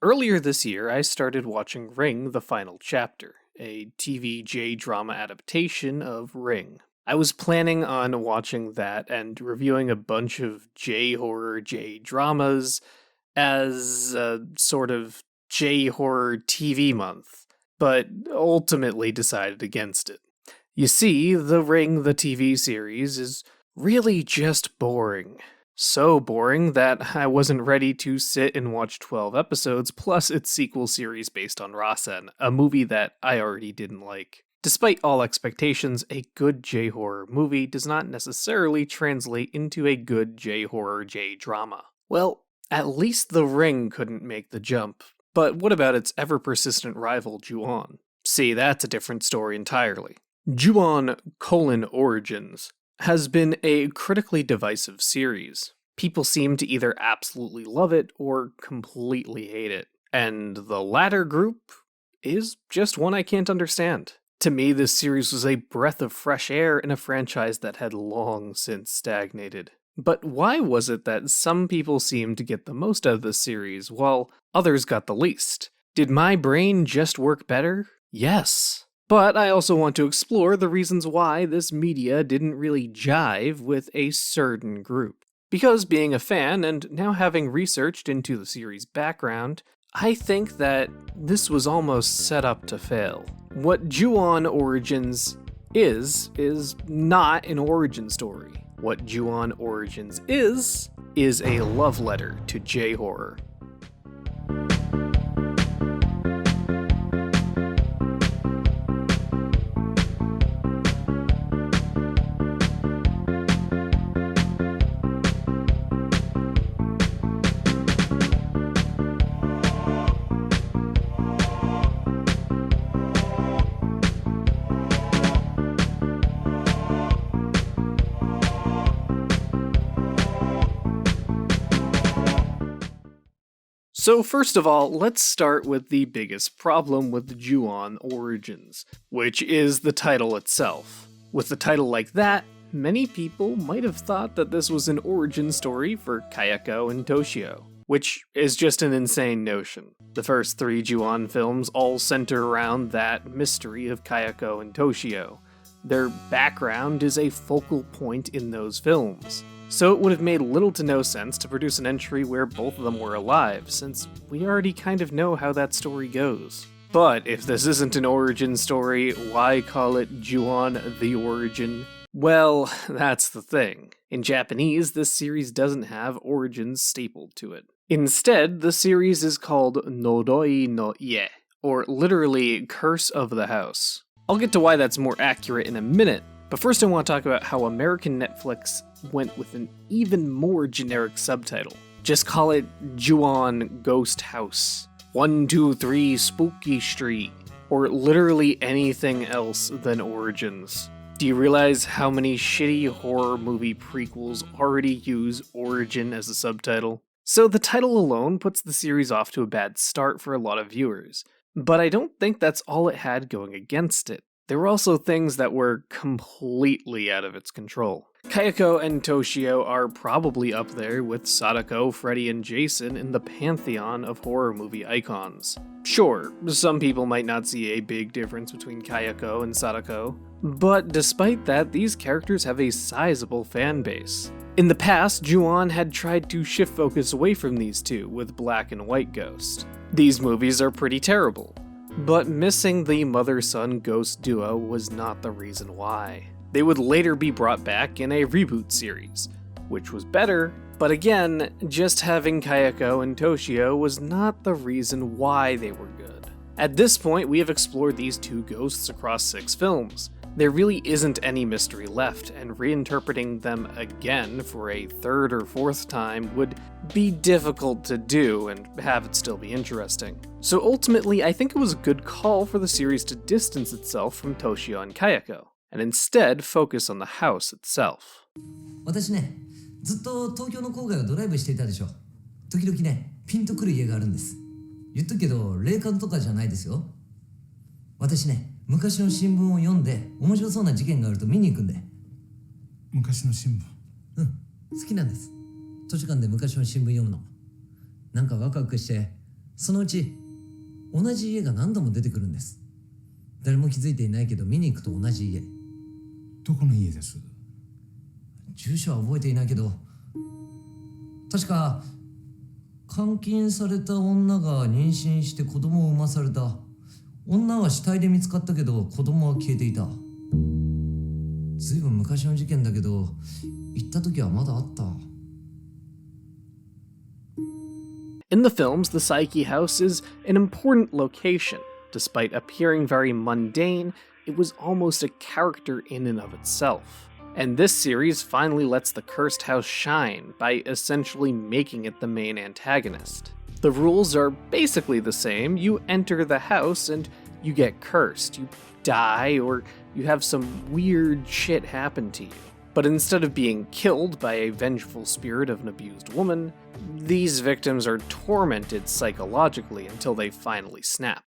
Earlier this year, I started watching Ring: The Final Chapter, a TV J-drama adaptation of Ring. I was planning on watching that and reviewing a bunch of J-horror J-dramas as a sort of J-horror TV month, but ultimately decided against it. You see, The Ring, the TV series, is really just boring. So boring that I wasn't ready to sit and watch 12 episodes plus its sequel series based on Rasen, a movie that I already didn't like. Despite all expectations, a good J-horror movie does not necessarily translate into a good J-horror J-drama. Well, at least The Ring couldn't make the jump. But what about its ever-persistent rival, Ju-on? See, that's a different story entirely. Ju-on: Origins has been a critically divisive series. People seem to either absolutely love it or completely hate it. And the latter group is just one I can't understand. To me, this series was a breath of fresh air in a franchise that had long since stagnated. But why was it that some people seemed to get the most out of this series, while others got the least? Did my brain just work better? Yes. But I also want to explore the reasons why this media didn't really jive with a certain group. Because being a fan, and now having researched into the series' background, I think that this was almost set up to fail. What Ju-on Origins is not an origin story. What Ju-on Origins is a love letter to J-horror. So first of all, let's start with the biggest problem with Ju-on Origins, which is the title itself. With a title like that, many people might have thought that this was an origin story for Kayako and Toshio, which is just an insane notion. The first 3 Ju-on films all center around that mystery of Kayako and Toshio. Their background is a focal point in those films. So it would have made little to no sense to produce an entry where both of them were alive, since we already kind of know how that story goes. But if this isn't an origin story, why call it Ju-on: The Origin? Well, that's the thing. In Japanese, this series doesn't have origins stapled to it. Instead, the series is called Noroi no Ie, or literally Curse of the House. I'll get to why that's more accurate in a minute, but first I want to talk about how American Netflix went with an even more generic subtitle. Just call it Ju-on Ghost House, 123 Spooky Street, or literally anything else than Origins. Do you realize how many shitty horror movie prequels already use Origin as a subtitle? So the title alone puts the series off to a bad start for a lot of viewers, but I don't think that's all it had going against it. There were also things that were completely out of its control. Kayako and Toshio are probably up there with Sadako, Freddy, and Jason in the pantheon of horror movie icons. Sure, some people might not see a big difference between Kayako and Sadako, but despite that, these characters have a sizable fan base. In the past, Ju-on had tried to shift focus away from these two with Black and White Ghost. These movies are pretty terrible, but missing the mother-son ghost duo was not the reason why. They would later be brought back in a reboot series, which was better, but again, just having Kayako and Toshio was not the reason why they were good. At this point, we have explored these 2 ghosts across 6 films. There really isn't any mystery left, and reinterpreting them again for a 3rd or 4th time would be difficult to do and have it still be interesting. So ultimately, I think it was a good call for the series to distance itself from Toshio and Kayako, and instead focus on the house itself. 私ね、ずっと東京の郊外をドライブしていたでしょ。時々ね、ピンとくる家があるんです。言っとくけど、霊感とかじゃないですよ。私ね、昔の新聞を読んで面白そうな事件があると見に行くんで。昔の新聞？うん、好きなんです。図書館で昔の新聞読むの。なんかワクワクしてそのうち同じ家が何度も出てくるんです。誰も気づいていないけど見に行くと同じ家。どこの家です？住所は覚えていないけど、確か監禁された女が妊娠して子供を産まされた。女は死体で見つかったけど子供は消えていた。ずいぶん昔の事件だけど、行った時はまだあった。In the films, the Psyche House is an important location. Despite appearing very mundane, it was almost a character in and of itself. And this series finally lets the cursed house shine by essentially making it the main antagonist. The rules are basically the same. You enter the house and you get cursed. You die or you have some weird shit happen to you. But instead of being killed by a vengeful spirit of an abused woman, these victims are tormented psychologically until they finally snap.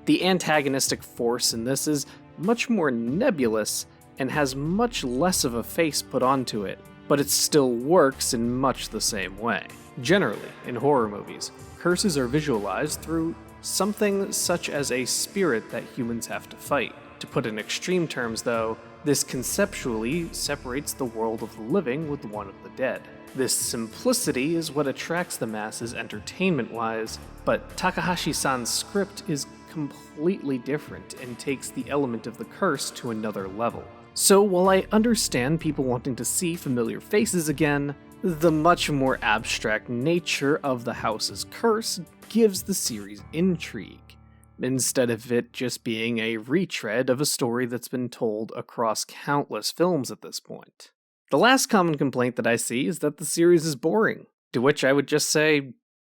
The antagonistic force in this is much more nebulous and has much less of a face put onto it, but it still works in much the same way. Generally, in horror movies, curses are visualized through something such as a spirit that humans have to fight. To put in extreme terms, though, this conceptually separates the world of the living with one of the dead. This simplicity is what attracts the masses entertainment-wise, but Takahashi-san's script is completely different and takes the element of the curse to another level. So while I understand people wanting to see familiar faces again, the much more abstract nature of the house's curse gives the series intrigue, instead of it just being a retread of a story that's been told across countless films at this point. The last common complaint that I see is that the series is boring, to which I would just say,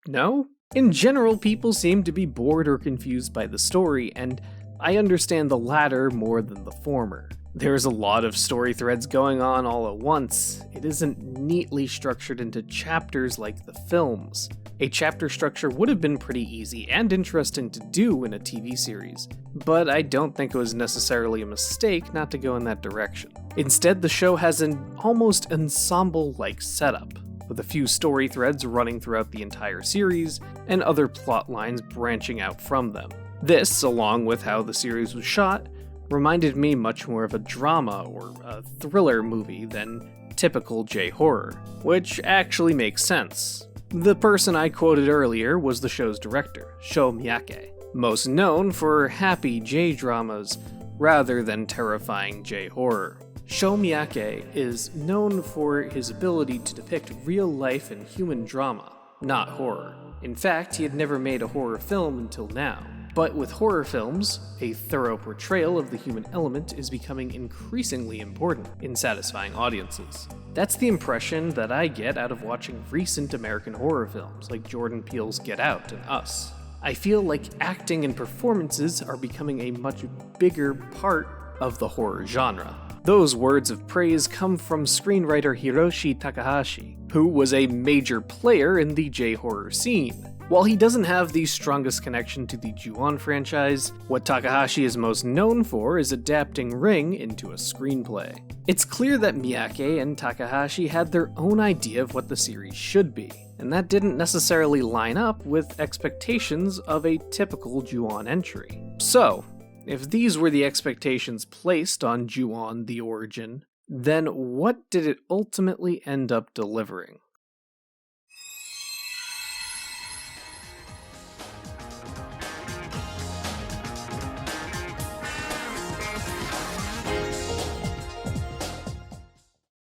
no? In general, people seem to be bored or confused by the story, and I understand the latter more than the former. There's a lot of story threads going on all at once. It isn't neatly structured into chapters like the films. A chapter structure would have been pretty easy and interesting to do in a TV series, but I don't think it was necessarily a mistake not to go in that direction. Instead, the show has an almost ensemble-like setup, with a few story threads running throughout the entire series, and other plot lines branching out from them. This, along with how the series was shot, reminded me much more of a drama or a thriller movie than typical J-horror, which actually makes sense. The person I quoted earlier was the show's director, Sho Miyake, most known for happy J-dramas rather than terrifying J-horror. Sho Miyake is known for his ability to depict real life and human drama, not horror. In fact, he had never made a horror film until now. But with horror films, a thorough portrayal of the human element is becoming increasingly important in satisfying audiences. That's the impression that I get out of watching recent American horror films like Jordan Peele's Get Out and Us. I feel like acting and performances are becoming a much bigger part of the horror genre. Those words of praise come from screenwriter Hiroshi Takahashi, who was a major player in the J-horror scene. While he doesn't have the strongest connection to the Ju-on franchise, what Takahashi is most known for is adapting Ring into a screenplay. It's clear that Miyake and Takahashi had their own idea of what the series should be, and that didn't necessarily line up with expectations of a typical Ju-on entry. So, if these were the expectations placed on Ju-on: The Origin, then what did it ultimately end up delivering?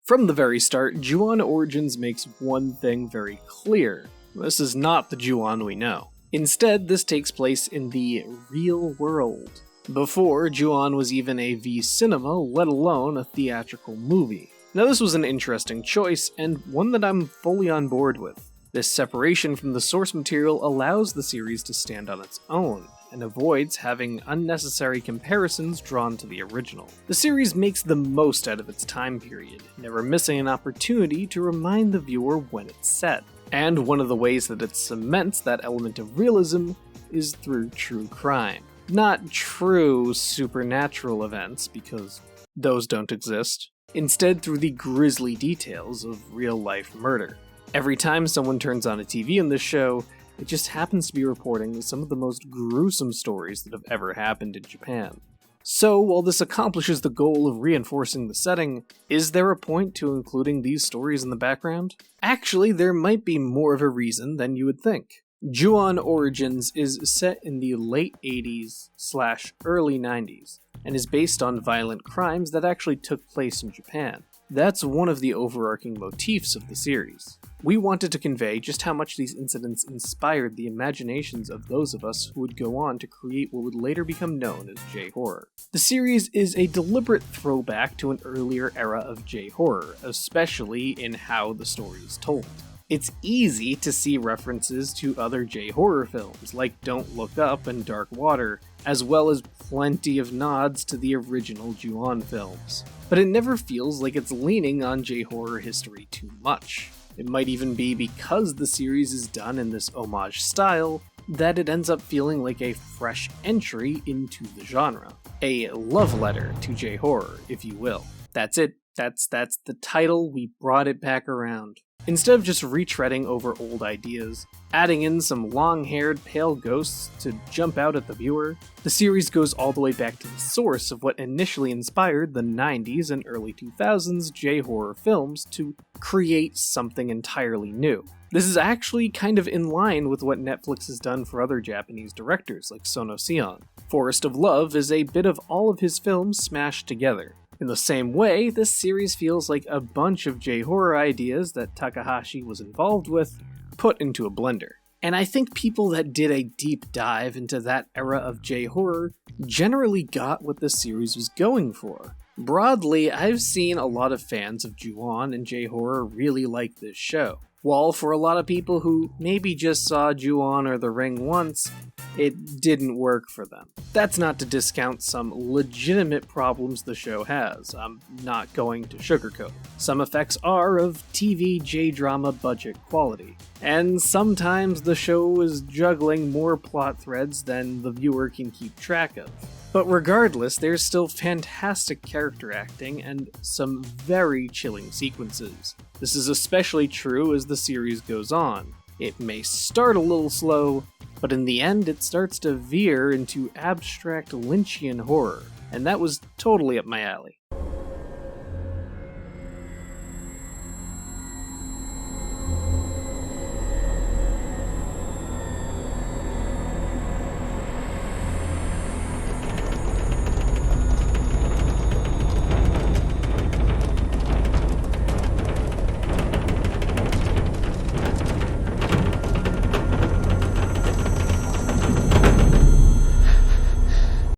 From the very start, Ju-on Origins makes one thing very clear. This is not the Ju-on we know. Instead, this takes place in the real world. Before, Ju-on was even a V-cinema, let alone a theatrical movie. Now this was an interesting choice, and one that I'm fully on board with. This separation from the source material allows the series to stand on its own, and avoids having unnecessary comparisons drawn to the original. The series makes the most out of its time period, never missing an opportunity to remind the viewer when it's set. And one of the ways that it cements that element of realism is through true crime. Not true supernatural events, because those don't exist. Instead, through the grisly details of real-life murder. Every time someone turns on a TV in this show, it just happens to be reporting some of the most gruesome stories that have ever happened in Japan. So, while this accomplishes the goal of reinforcing the setting, is there a point to including these stories in the background? Actually, there might be more of a reason than you would think. Ju-on Origins is set in the late 80s/early 90s, and is based on violent crimes that actually took place in Japan. That's one of the overarching motifs of the series. We wanted to convey just how much these incidents inspired the imaginations of those of us who would go on to create what would later become known as J-horror. The series is a deliberate throwback to an earlier era of J-horror, especially in how the story is told. It's easy to see references to other J-horror films like Don't Look Up and Dark Water, as well as plenty of nods to the original Ju-on films. But it never feels like it's leaning on J-horror history too much. It might even be because the series is done in this homage style that it ends up feeling like a fresh entry into the genre. A love letter to J-horror, if you will. That's it. That's the title. We brought it back around. Instead of just retreading over old ideas, adding in some long-haired pale ghosts to jump out at the viewer, the series goes all the way back to the source of what initially inspired the 90s and early 2000s J-horror films to create something entirely new. This is actually kind of in line with what Netflix has done for other Japanese directors like Sono Sion. Forest of Love is a bit of all of his films smashed together. In the same way, this series feels like a bunch of J-horror ideas that Takahashi was involved with, put into a blender. And I think people that did a deep dive into that era of J-horror generally got what the series was going for. Broadly, I've seen a lot of fans of Ju-on and J-horror really like this show. While for a lot of people who maybe just saw Ju-on or The Ring once, it didn't work for them. That's not to discount some legitimate problems the show has. I'm not going to sugarcoat. Some effects are of TV J-drama budget quality, and sometimes the show is juggling more plot threads than the viewer can keep track of. But regardless, there's still fantastic character acting and some very chilling sequences. This is especially true as the series goes on. It may start a little slow, but in the end it starts to veer into abstract Lynchian horror, and that was totally up my alley.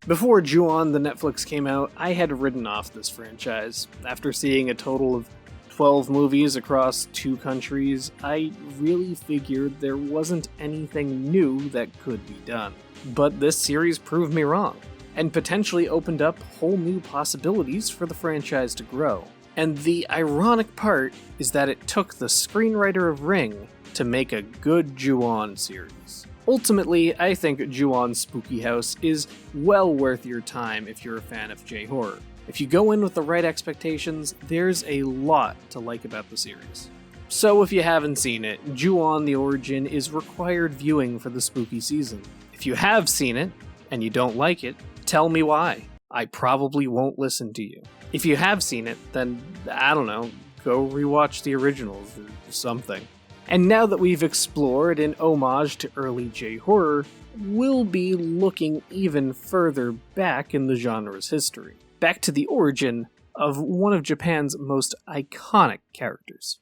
Before Ju-on the Netflix came out, I had written off this franchise. After seeing a total of 12 movies across 2 countries, I really figured there wasn't anything new that could be done. But this series proved me wrong, and potentially opened up whole new possibilities for the franchise to grow. And the ironic part is that it took the screenwriter of Ring to make a good Ju-on series. Ultimately, I think Ju-on's Spooky House is well worth your time if you're a fan of J-horror. If you go in with the right expectations, there's a lot to like about the series. So if you haven't seen it, Ju-on the Origin is required viewing for the spooky season. If you have seen it, and you don't like it, tell me why. I probably won't listen to you. If you have seen it, then, I don't know, go rewatch the originals or something. And now that we've explored an homage to early J-horror, we'll be looking even further back in the genre's history. Back to the origin of one of Japan's most iconic characters.